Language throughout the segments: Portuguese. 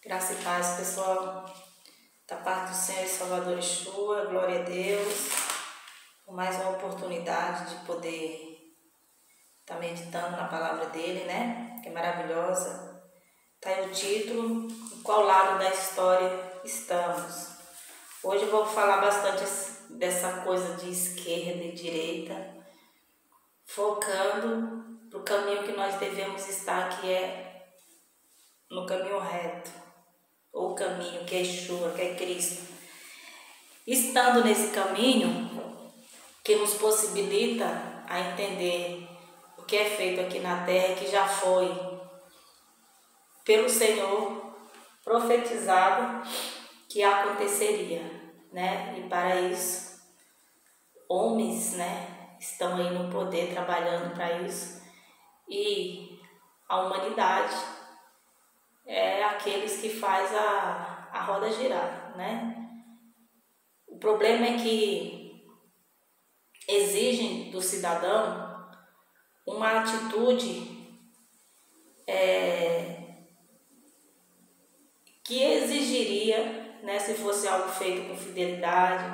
Graça e paz, pessoal, da parte do Senhor e Salvador Yeshua, glória a Deus, por mais uma oportunidade de poder estar meditando na palavra dele, né? Que é maravilhosa. Está aí o título, em qual lado da história estamos. Hoje eu vou falar bastante dessa coisa de esquerda e direita, focando no caminho que nós devemos estar, que é no caminho reto. Ou caminho que é Yeshua, que é Cristo. Estando nesse caminho que nos possibilita a entender o que é feito aqui na terra, que já foi pelo Senhor profetizado que aconteceria, né? E para isso, homens, né, estão aí no poder trabalhando para isso, e a humanidade é aqueles que faz a roda girar, né? O problema é que exigem do cidadão uma atitude que exigiria, né, se fosse algo feito com fidelidade,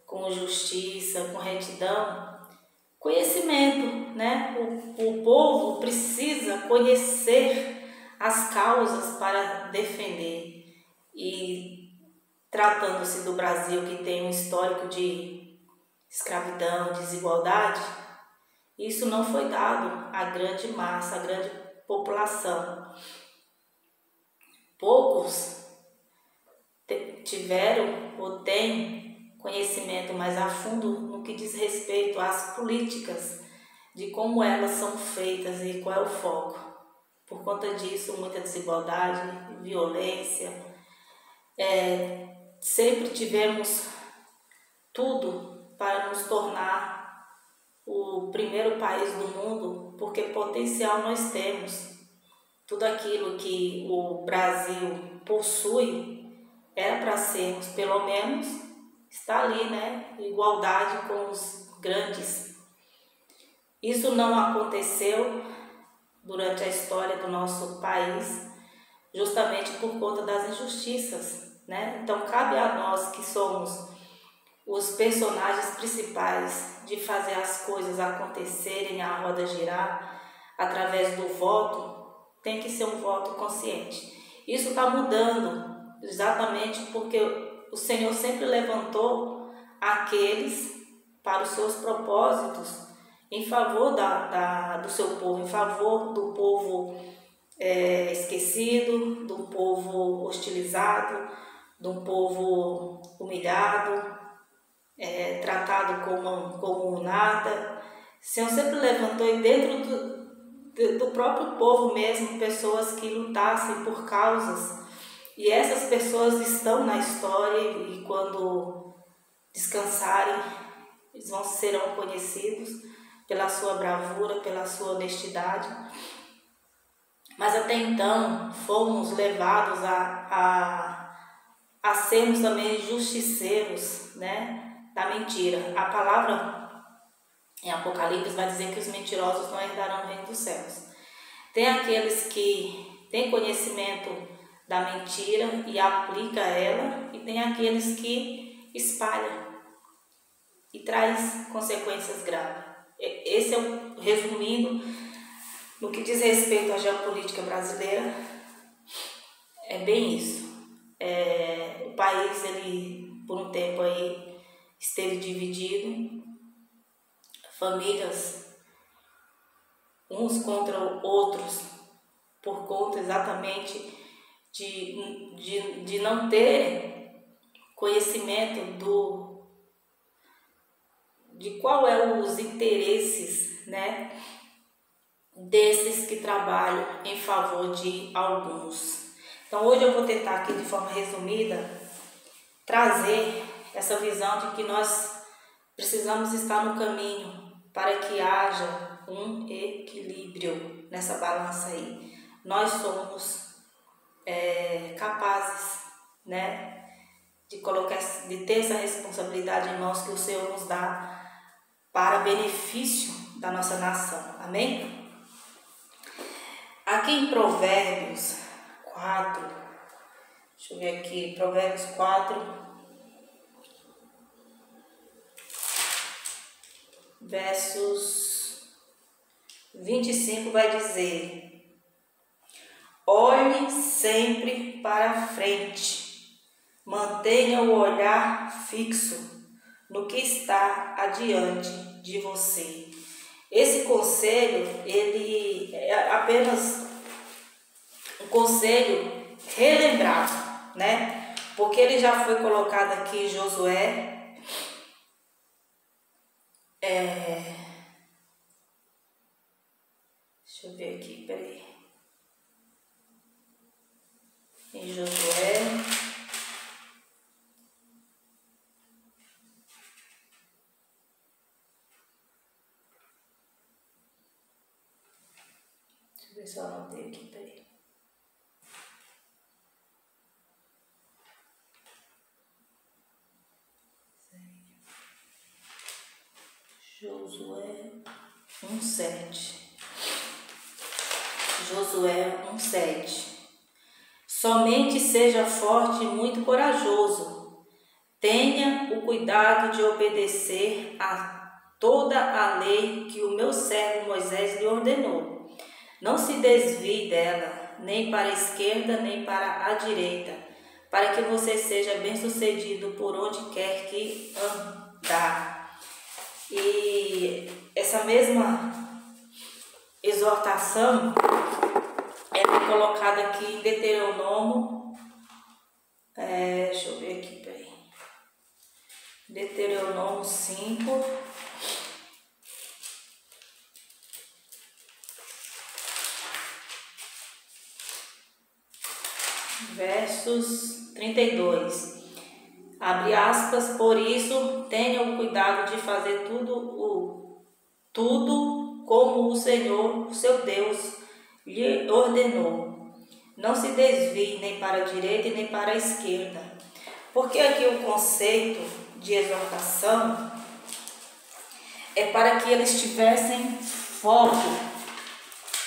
com justiça, com retidão, conhecimento, né? O povo precisa conhecer as causas para defender. E tratando-se do Brasil, que tem um histórico de escravidão, desigualdade, isso não foi dado à grande massa, à grande população. Poucos tiveram ou têm conhecimento mais a fundo no que diz respeito às políticas, de como elas são feitas e qual é o foco. Por conta disso, muita desigualdade, violência. Sempre tivemos tudo para nos tornar o primeiro país do mundo, porque potencial nós temos. Tudo aquilo que o Brasil possui era para sermos, pelo menos, está ali, né? Igualdade com os grandes. Isso não aconteceu durante a história do nosso país, justamente por conta das injustiças, né? Então cabe a nós, que somos os personagens principais de fazer as coisas acontecerem, a roda girar, através do voto, tem que ser um voto consciente. Isso está mudando exatamente porque o Senhor sempre levantou aqueles para os seus propósitos em favor do seu povo, em favor do povo esquecido, do povo hostilizado, do povo humilhado, tratado como nada. O Senhor sempre levantou, e dentro do próprio povo mesmo, pessoas que lutassem por causas, e essas pessoas estão na história, e quando descansarem, eles serão conhecidos pela sua bravura, pela sua honestidade. Mas até então fomos levados a sermos também justiceiros, né, da mentira. A palavra em Apocalipse vai dizer que os mentirosos não herdarão o reino dos céus. Tem aqueles que têm conhecimento da mentira e aplica ela, e tem aqueles que espalham e traz consequências graves. Esse é o resumindo no que diz respeito à geopolítica brasileira. É bem isso. O país, ele por um tempo aí esteve dividido, famílias uns contra outros, por conta exatamente de não ter conhecimento de qual é os interesses, né, desses que trabalham em favor de alguns. Então hoje eu vou tentar aqui, de forma resumida, trazer essa visão de que nós precisamos estar no caminho para que haja um equilíbrio nessa balança aí. Nós somos capazes, né, de ter essa responsabilidade em mãos que o Senhor nos dá para benefício da nossa nação. Amém? Aqui em Provérbios 4, Deixa eu ver aqui, Provérbios 4, versos 25 vai dizer: olhe sempre para a frente, mantenha o olhar fixo no que está adiante de você. Esse conselho, ele é apenas um conselho relembrado, né? Porque ele já foi colocado aqui em Josué, deixa eu ver aqui, peraí, em Josué, deixa eu ver se eu anotei aqui, peraí. Josué 1:7. Josué 1:7. Somente seja forte e muito corajoso. Tenha o cuidado de obedecer a toda a lei que o meu servo Moisés lhe ordenou. Não se desvie dela, nem para a esquerda, nem para a direita, para que você seja bem-sucedido por onde quer que andar. E essa mesma exortação é colocada aqui em Deuteronômio, deixa eu ver aqui, peraí, Deuteronômio 5, versos 32. Abre aspas, por isso tenha o cuidado de fazer tudo como o Senhor, o seu Deus, lhe ordenou. Não se desvie nem para a direita e nem para a esquerda. Porque aqui o conceito de exortação é para que eles tivessem foco,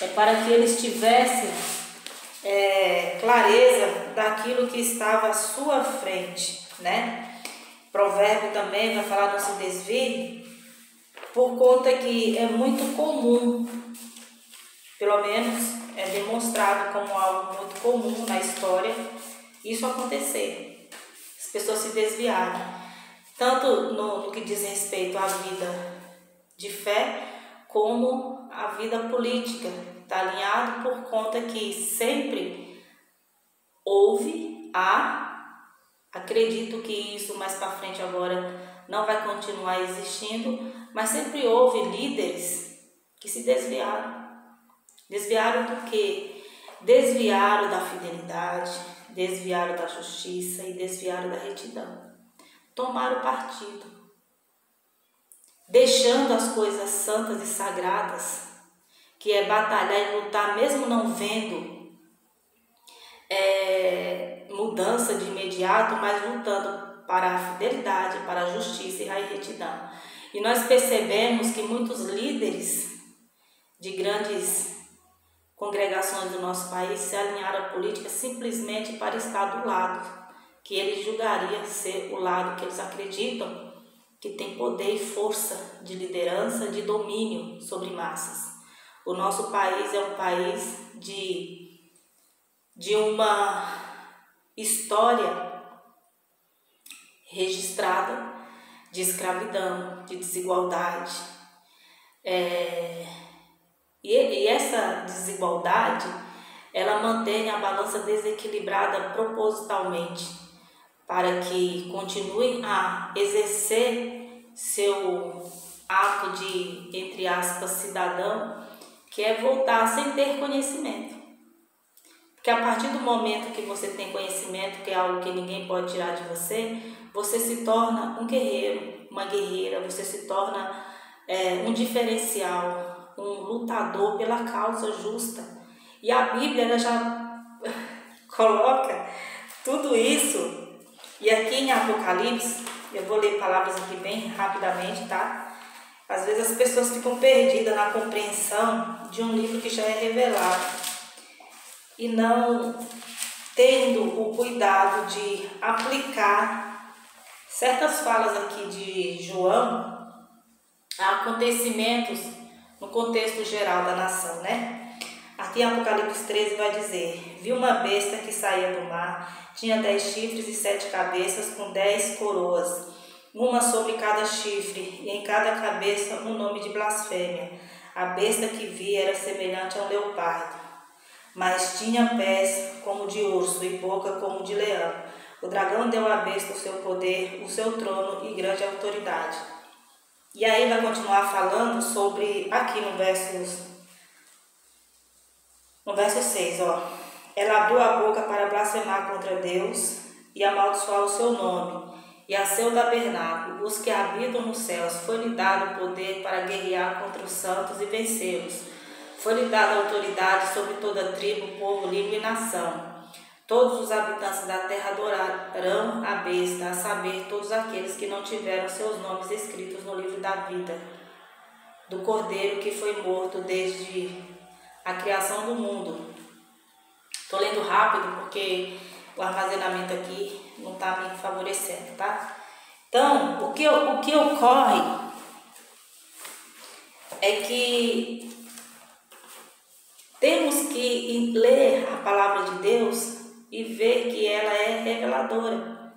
é para que eles tivessem clareza daquilo que estava à sua frente, né? Provérbio também vai falar não se desvie, por conta que é muito comum, pelo menos é demonstrado como algo muito comum na história, isso acontecer, as pessoas se desviarem, tanto no que diz respeito à vida de fé, como à vida política, está alinhado por conta que sempre houve, acredito que isso mais para frente agora não vai continuar existindo, mas sempre houve líderes que se desviaram. Desviaram do quê? Desviaram da fidelidade, desviaram da justiça e desviaram da retidão. Tomaram partido, deixando as coisas santas e sagradas, que é batalhar e lutar mesmo não vendo mudança de imediato, mas lutando para a fidelidade, para a justiça e a retidão. E nós percebemos que muitos líderes de grandes congregações do nosso país se alinharam à política simplesmente para estar do lado que eles julgariam ser o lado que eles acreditam que tem poder e força de liderança, de domínio sobre massas. O nosso país é um país de uma história registrada de escravidão, de desigualdade. E essa desigualdade, ela mantém a balança desequilibrada propositalmente, para que continue a exercer seu ato de, entre aspas, cidadão, que é voltar sem ter conhecimento. Porque a partir do momento que você tem conhecimento, que é algo que ninguém pode tirar de você, você se torna um guerreiro, uma guerreira, você se torna um diferencial, um lutador pela causa justa. E a Bíblia ela já coloca tudo isso. E aqui em Apocalipse, eu vou ler palavras aqui bem rapidamente, tá? Às vezes as pessoas ficam perdidas na compreensão de um livro que já é revelado e não tendo o cuidado de aplicar certas falas aqui de João a acontecimentos no contexto geral da nação, né? Aqui em Apocalipse 13 vai dizer: vi uma besta que saía do mar, tinha 10 chifres e 7 cabeças, com 10 coroas, uma sobre cada chifre, e em cada cabeça um nome de blasfêmia. A besta que vi era semelhante a um leopardo, mas tinha pés como de urso e boca como de leão. O dragão deu à besta o seu poder, o seu trono e grande autoridade. E aí vai continuar falando sobre, aqui no verso 6, ó. Ela abriu a boca para blasfemar contra Deus e amaldiçoar o seu nome, e a seu tabernáculo, os que habitam nos céus, foi-lhe dado o poder para guerrear contra os santos e vencê-los. Foi-lhe dada autoridade sobre toda tribo, povo, língua e nação. Todos os habitantes da terra adorarão a besta, a saber, todos aqueles que não tiveram seus nomes escritos no livro da vida, do Cordeiro que foi morto desde a criação do mundo. Estou lendo rápido porque o armazenamento aqui não está me favorecendo, tá? Então, o que ocorre é que temos que ler a palavra de Deus e ver que ela é reveladora,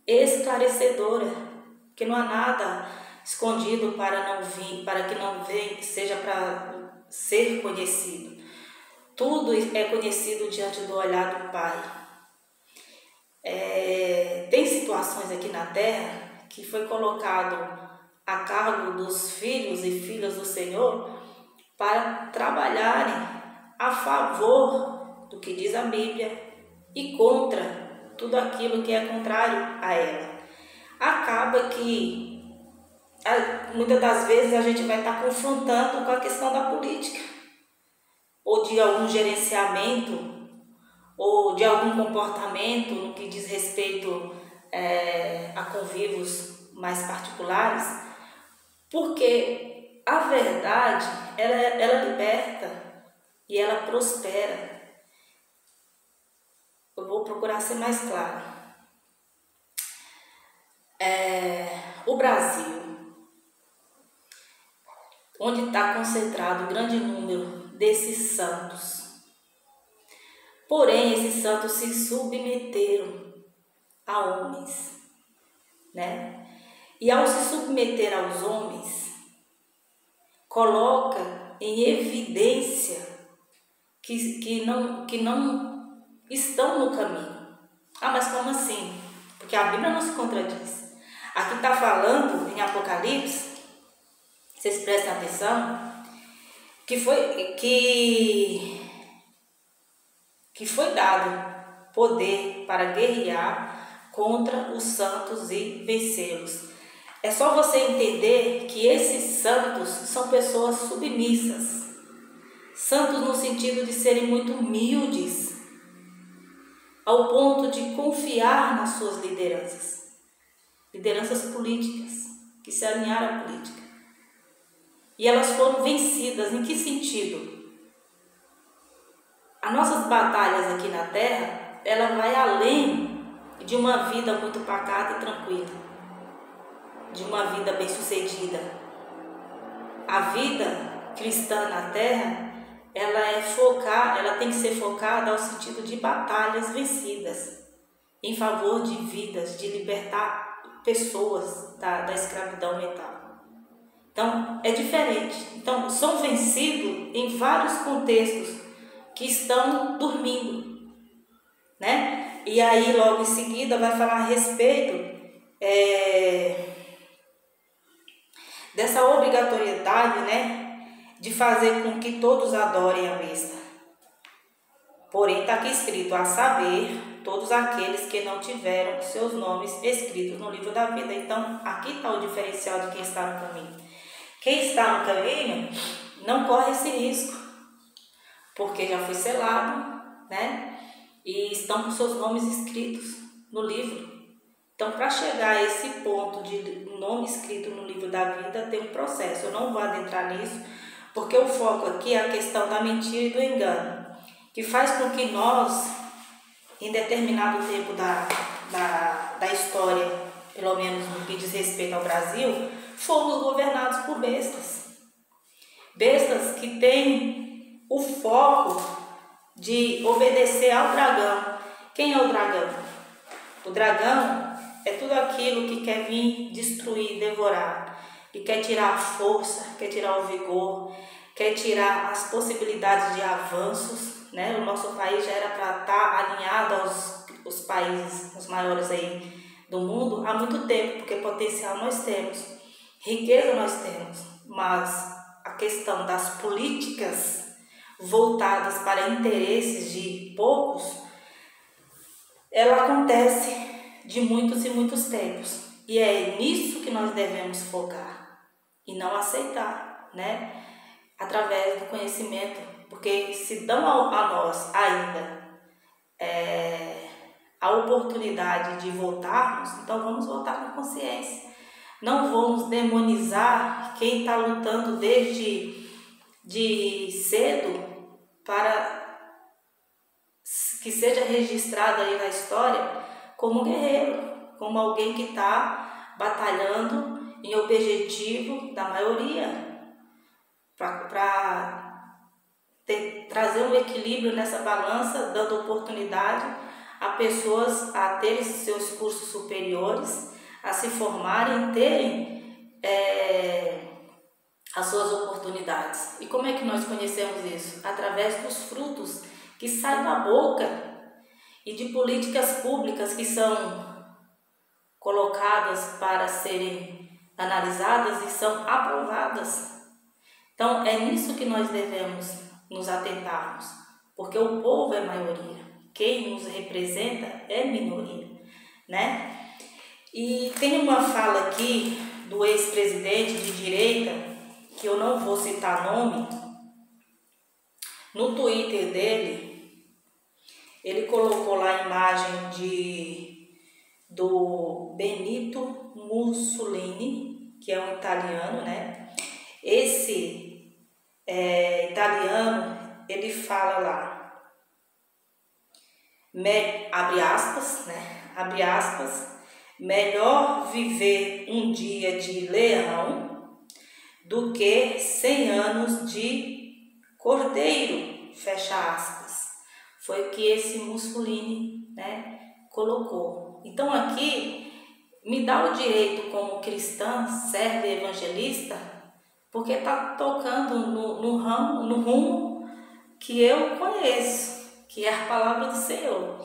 esclarecedora, que não há nada escondido para que não seja para ser conhecido. Tudo é conhecido diante do olhar do Pai. Tem situações aqui na terra que foi colocado a cargo dos filhos e filhas do Senhor para trabalharem a favor do que diz a Bíblia e contra tudo aquilo que é contrário a ela. Acaba que muitas das vezes a gente vai estar confrontando com a questão da política, ou de algum gerenciamento, ou de algum comportamento no que diz respeito a convívios mais particulares, porque a verdade ela liberta e ela prospera. Eu vou procurar ser mais claro. O Brasil, onde está concentrado o grande número desses santos. Porém, esses santos se submeteram a homens, né? E ao se submeter aos homens, coloca em evidência que não estão no caminho. Mas como assim? Porque a Bíblia não se contradiz. Aqui está falando em Apocalipse, vocês prestem atenção, que foi dado poder para guerrear contra os santos e vencê-los. É só você entender que esses santos são pessoas submissas. Santos no sentido de serem muito humildes, ao ponto de confiar nas suas lideranças políticas, que se alinharam à política. E elas foram vencidas. Em que sentido? As nossas batalhas aqui na Terra, ela vai além de uma vida muito pacata e tranquila, de uma vida bem-sucedida. A vida cristã na Terra, ela tem que ser focada ao sentido de batalhas vencidas, em favor de vidas, de libertar pessoas da escravidão mental. Então, é diferente. Então, são vencidos em vários contextos que estão dormindo, né? E aí, logo em seguida, vai falar a respeito dessa obrigatoriedade, né? De fazer com que todos adorem a besta. Porém, está aqui escrito, a saber, todos aqueles que não tiveram seus nomes escritos no livro da vida. Então, aqui está o diferencial de quem está no caminho. Quem está no caminho não corre esse risco, porque já foi selado, né? E estão com seus nomes escritos no livro. Então, para chegar a esse ponto de nome escrito no livro da vida, tem um processo. Eu não vou adentrar nisso, porque o foco aqui é a questão da mentira e do engano, que faz com que nós em determinado tempo da história, pelo menos no que diz respeito ao Brasil, fomos governados por bestas. Bestas que têm o foco de obedecer ao dragão. Quem é o dragão? O dragão é tudo aquilo que quer vir destruir, devorar, que quer tirar a força, quer tirar o vigor, quer tirar as possibilidades de avanços, né? O nosso país já era para estar alinhado aos países, os maiores aí do mundo, há muito tempo, porque potencial nós temos, riqueza nós temos, mas a questão das políticas voltadas para interesses de poucos, ela acontece de muitos e muitos tempos. E é nisso que nós devemos focar e não aceitar, né? Através do conhecimento, porque se dão a nós ainda a oportunidade de votarmos, então vamos votar com consciência. Não vamos demonizar quem está lutando desde cedo para que seja registrado aí na história como um guerreiro, como alguém que está batalhando em objetivo da maioria, para trazer um equilíbrio nessa balança, dando oportunidade a pessoas a terem seus cursos superiores, a se formarem, terem as suas oportunidades. E como é que nós conhecemos isso? Através dos frutos que saem da boca e de políticas públicas que são colocadas para serem analisadas e são aprovadas. Então, é nisso que nós devemos nos atentarmos, porque o povo é maioria, quem nos representa é minoria, né? E tem uma fala aqui do ex-presidente de direita, que eu não vou citar nome, no Twitter dele, ele colocou lá a imagem do Benito Mussolini, que é um italiano, né? Esse italiano, ele fala lá, abre aspas, né? Abre aspas, melhor viver um dia de leão do que 100 anos de cordeiro, fecha aspas. Foi o que esse Mussolini, né, colocou. Então aqui me dá o direito como cristã, serva e evangelista, porque está tocando no rumo que eu conheço, que é a palavra do Senhor.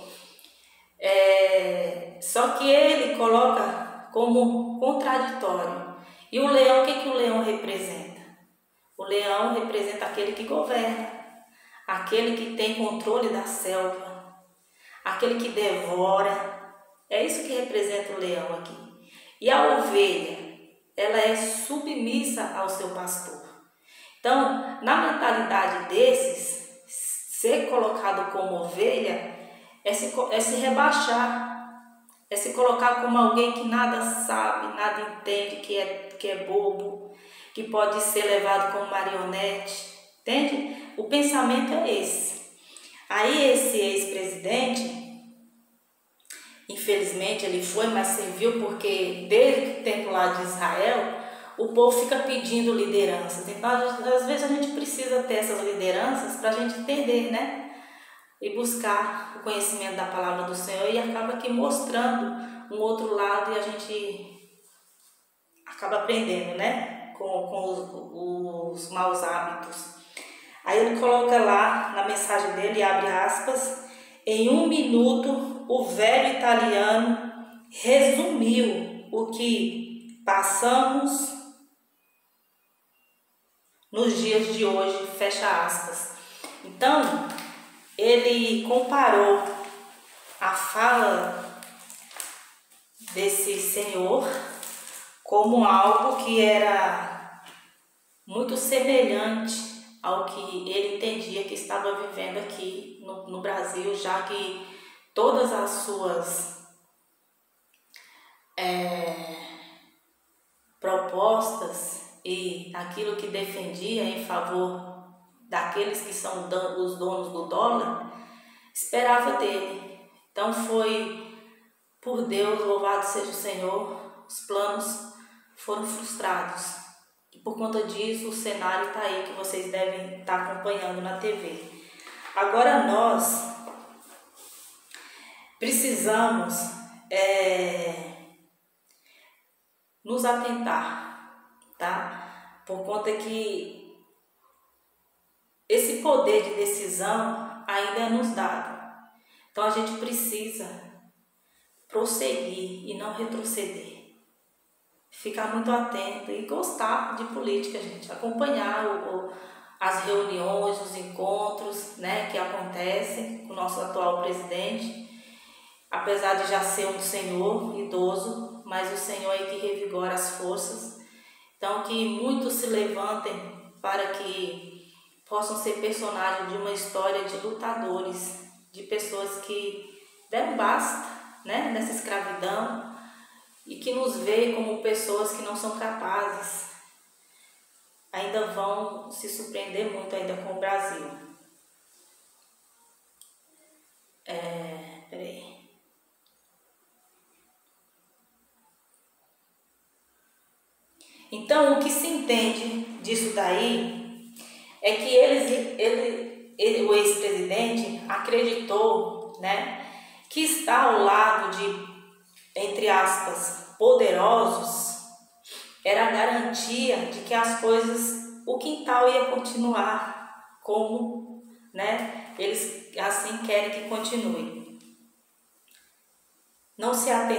Só que ele coloca como contraditório. E o leão, o que o leão representa? O leão representa aquele que governa, aquele que tem controle da selva, aquele que devora. É isso que representa o leão aqui. E a ovelha, ela é submissa ao seu pastor. Então, na mentalidade desses, ser colocado como ovelha é se rebaixar, é se colocar como alguém que nada sabe, nada entende, que é bobo, que pode ser levado como marionete, entende? O pensamento é esse. Aí esse ex-presidente, infelizmente ele foi, mas serviu porque desde o tempo lá de Israel, o povo fica pedindo lideranças. Então, às vezes a gente precisa ter essas lideranças para a gente entender, né? E buscar o conhecimento da palavra do Senhor, e acaba aqui mostrando um outro lado e a gente acaba aprendendo, né? Com os maus hábitos. Aí ele coloca lá na mensagem dele, abre aspas, em 1 minuto o velho italiano resumiu o que passamos nos dias de hoje, fecha aspas. Então, ele comparou a fala desse senhor como algo que era muito semelhante ao que ele entendia que estava vivendo aqui no Brasil, já que todas as suas propostas e aquilo que defendia em favor daqueles que são os donos do dólar, esperava dele. Então foi por Deus, louvado seja o Senhor, os planos foram frustrados. E por conta disso o cenário está aí que vocês devem estar acompanhando na TV. Agora nós precisamos nos atentar, tá? Por conta que esse poder de decisão ainda é nos dado. Então a gente precisa prosseguir e não retroceder. Ficar muito atento e gostar de política, gente. Acompanhar as reuniões, os encontros, né, que acontecem com o nosso atual presidente. Apesar de já ser um senhor idoso, mas o Senhor é que revigora as forças. Então que muitos se levantem para que possam ser personagens de uma história de lutadores, de pessoas que deram basta, né, nessa escravidão e que nos veem como pessoas que não são capazes. Ainda vão se surpreender muito ainda com o Brasil. Peraí. Então, o que se entende disso daí é que o ex-presidente acreditou, né, que estar ao lado de, entre aspas, poderosos era a garantia de que as coisas, o quintal ia continuar como, né, eles assim querem que continue. Não se atentar